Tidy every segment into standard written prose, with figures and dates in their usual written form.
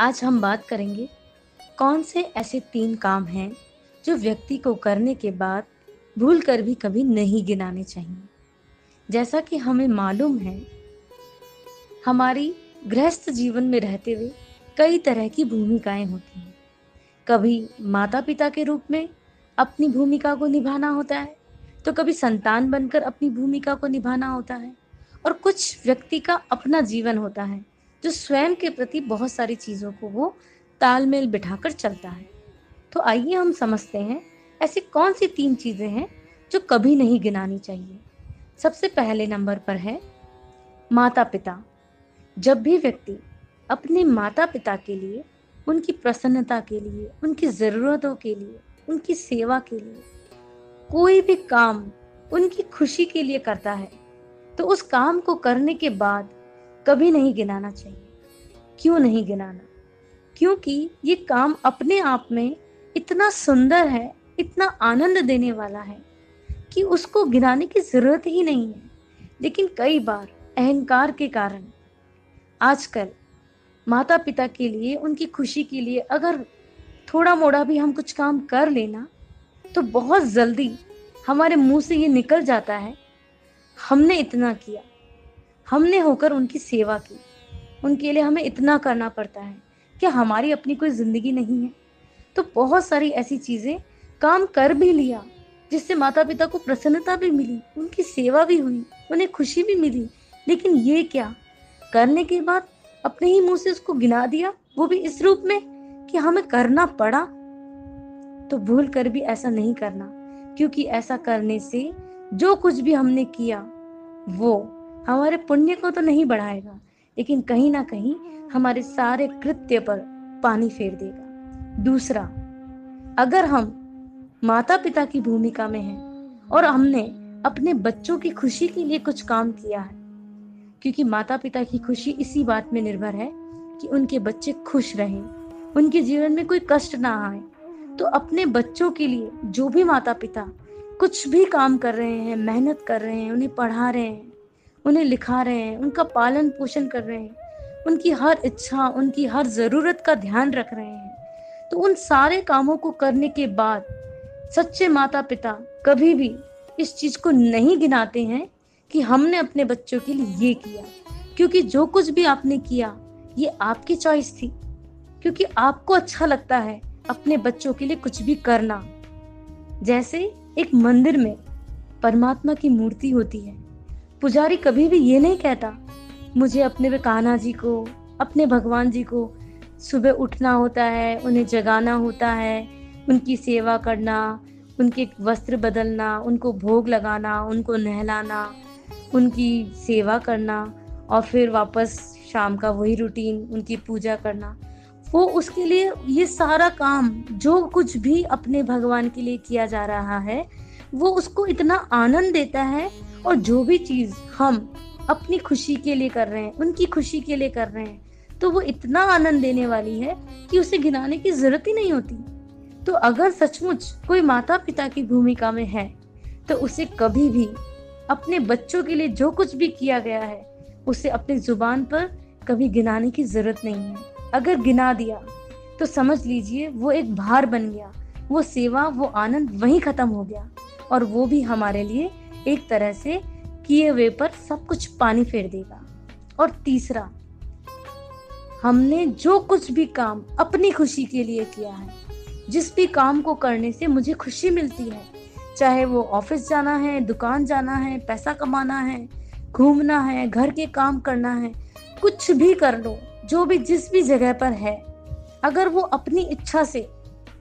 आज हम बात करेंगे कौन से ऐसे 3 काम हैं जो व्यक्ति को करने के बाद भूल कर भी कभी नहीं गिनाने चाहिए। जैसा कि हमें मालूम है, हमारी गृहस्थ जीवन में रहते हुए कई तरह की भूमिकाएं होती हैं। कभी माता-पिता के रूप में अपनी भूमिका को निभाना होता है, तो कभी संतान बनकर अपनी भूमिका को निभाना होता है और कुछ व्यक्ति का अपना जीवन होता है, जो स्वयं के प्रति बहुत सारी चीज़ों को वो तालमेल बिठाकर चलता है। तो आइए हम समझते हैं, ऐसी कौन-सी 3 चीज़ें हैं जो कभी नहीं गिनानी चाहिए। सबसे पहले नंबर पर है माता-पिता। जब भी व्यक्ति अपने माता-पिता के लिए, उनकी प्रसन्नता के लिए, उनकी ज़रूरतों के लिए, उनकी सेवा के लिए कोई भी काम उनकी खुशी के लिए करता है, तो उस काम को करने के बाद कभी नहीं गिनाना चाहिए। क्यों नहीं गिनाना? क्योंकि ये काम अपने आप में इतना सुंदर है, इतना आनंद देने वाला है कि उसको गिनाने की ज़रूरत ही नहीं है। लेकिन कई बार अहंकार के कारण आजकल माता-पिता के लिए, उनकी खुशी के लिए अगर थोड़ा-मोड़ा भी हम कुछ काम कर लेना, तो बहुत जल्दी हमारे मुँह से ये निकल जाता है, हमने इतना किया, हमने होकर उनकी सेवा की, उनके लिए हमें इतना करना पड़ता है। क्या हमारी अपनी कोई ज़िंदगी नहीं है? तो बहुत सारी ऐसी चीज़ें काम कर भी लिया, जिससे माता-पिता को प्रसन्नता भी मिली, उनकी सेवा भी हुई, उन्हें खुशी भी मिली। लेकिन ये क्या, करने के बाद अपने ही मुँह से उसको गिना दिया, वो भी इस रूप में कि हमें करना पड़ा। तो भूल कर भी ऐसा नहीं करना, क्योंकि ऐसा करने से जो कुछ भी हमने किया, वो हमारे पुण्य को तो नहीं बढ़ाएगा, लेकिन कहीं न कहीं हमारे सारे कृत्य पर पानी फेर देगा। दूसरा, अगर हम माता-पिता की भूमिका में हैं और हमने अपने बच्चों की खुशी के लिए कुछ काम किया है, क्योंकि माता-पिता की खुशी इसी बात में निर्भर है कि उनके बच्चे खुश रहें, उनके जीवन में कोई कष्ट ना आए। तो अपने बच्चों के लिए जो भी माता-पिता कुछ भी काम कर रहे हैं, मेहनत कर रहे हैं, उन्हें पढ़ा रहे हैं, उन्हें लिखा रहे हैं, उनका पालन-पोषण कर रहे हैं, उनकी हर इच्छा, उनकी हर ज़रूरत का ध्यान रख रहे हैं, तो उन सारे कामों को करने के बाद सच्चे माता-पिता कभी भी इस चीज़ को नहीं गिनाते हैं कि हमने अपने बच्चों के लिए ये किया, क्योंकि जो कुछ भी आपने किया, ये आपकी चॉइस थी, क्योंकि आपको अच्छा लगता है अपने बच्चों के लिए कुछ भी करना। जैसे एक मंदिर में परमात्मा की मूर्ति होती है, पुजारी कभी भी ये नहीं कहता, मुझे अपने कान्हा जी को, अपने भगवान जी को सुबह उठना होता है, उन्हें जगाना होता है, उनकी सेवा करना, उनके वस्त्र बदलना, उनको भोग लगाना, उनको नहलाना, उनकी सेवा करना और फिर वापस शाम का वही रूटीन, उनकी पूजा करना। वो उसके लिए ये सारा काम जो कुछ भी अपने भगवान के लिए किया जा रहा है, वो उसको इतना आनंद देता है और जो भी चीज़ हम अपनी खुशी के लिए कर रहे हैं, उनकी खुशी के लिए कर रहे हैं, तो वो इतना आनंद देने वाली है कि उसे गिनाने की ज़रूरत ही नहीं होती। तो अगर सचमुच कोई माता-पिता की भूमिका में है, तो उसे कभी भी अपने बच्चों के लिए जो कुछ भी किया गया है, उसे अपनी ज़ुबान पर कभी गिनाने की ज़रूरत नहीं है। अगर गिना दिया, तो समझ लीजिए वो एक भार बन गया, वो सेवा, वो आनंद वहीं ख़त्म हो गया और वो भी हमारे लिए एक तरह से किए हुए पर सब कुछ पानी फेर देगा। और तीसरा, हमने जो कुछ भी काम अपनी खुशी के लिए किया है, जिस भी काम को करने से मुझे खुशी मिलती है, चाहे वो ऑफिस जाना है, दुकान जाना है, पैसा कमाना है, घूमना है, घर के काम करना है, कुछ भी कर लो, जो भी जिस भी जगह पर है, अगर वो अपनी इच्छा से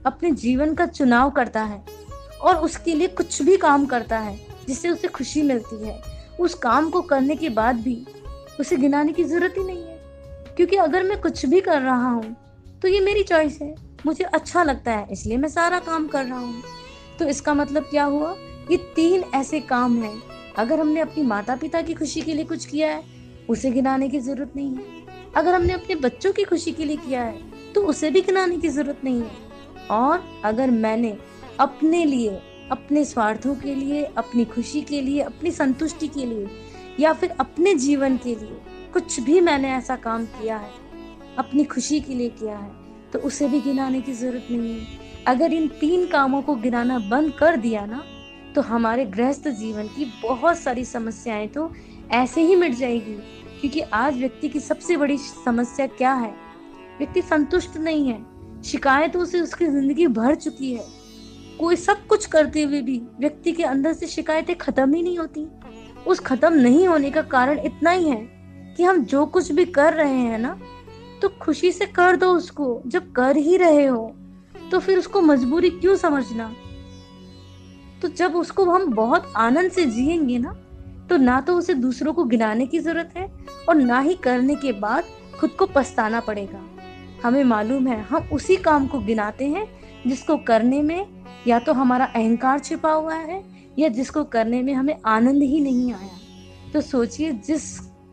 अपने जीवन का चुनाव करता है और उसके लिए कुछ भी काम करता है जिससे उसे खुशी मिलती है, उस काम को करने के बाद भी उसे गिनाने की ज़रूरत ही नहीं है, क्योंकि अगर मैं कुछ भी कर रहा हूँ तो ये मेरी चॉइस है, मुझे अच्छा लगता है इसलिए मैं सारा काम कर रहा हूँ। तो इसका मतलब क्या हुआ, ये 3 ऐसे काम हैं, अगर हमने अपनी माता-पिता की खुशी के लिए कुछ किया है, उसे गिनाने की ज़रूरत नहीं है। अगर हमने अपने बच्चों की खुशी के लिए किया है, तो उसे भी गिनाने की ज़रूरत नहीं है। और अगर मैंने अपने लिए, अपने स्वार्थों के लिए, अपनी खुशी के लिए, अपनी संतुष्टि के लिए या फिर अपने जीवन के लिए कुछ भी मैंने ऐसा काम किया है, अपनी खुशी के लिए किया है, तो उसे भी गिनाने की जरूरत नहीं है। अगर इन 3 कामों को गिनाना बंद कर दिया ना, तो हमारे गृहस्थ जीवन की बहुत सारी समस्याएं तो ऐसे ही मिट जाएगी। क्योंकि आज व्यक्ति की सबसे बड़ी समस्या क्या है? व्यक्ति संतुष्ट नहीं है। शिकायतों से उसकी जिंदगी भर चुकी है। कोई सब कुछ करते हुए भी व्यक्ति के अंदर से शिकायतें खत्म ही नहीं होती। उस खत्म नहीं होने का कारण इतना ही है कि हम जो कुछ भी कर रहे हैं ना, तो खुशी से कर दो उसको। जब कर ही रहे हो तो फिर उसको मजबूरी क्यों समझना? तो जब उसको हम बहुत आनंद से जिएंगे ना, तो ना तो उसे दूसरों को गिनाने की जरूरत है और ना ही करने के बाद खुद को पछताना पड़ेगा। हमें मालूम है हम उसी काम को गिनाते हैं जिसको करने में या तो हमारा अहंकार छिपा हुआ है, या जिसको करने में हमें आनंद ही नहीं आया। तो सोचिए,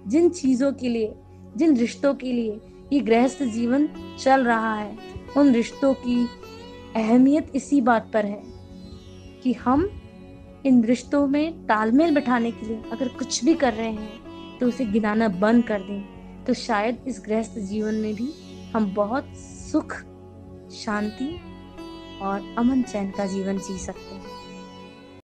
जिन चीजों के लिए, जिन रिश्तों के लिए ये गृहस्थ जीवन चल रहा है, उन रिश्तों की अहमियत इसी बात पर है कि हम इन रिश्तों में तालमेल बिठाने के लिए अगर कुछ भी कर रहे हैं तो उसे गिनाना बंद कर दें। तो शायद इस गृहस्थ जीवन में भी हम बहुत सुख, शांति और अमन चैन का जीवन जी सकते हैं।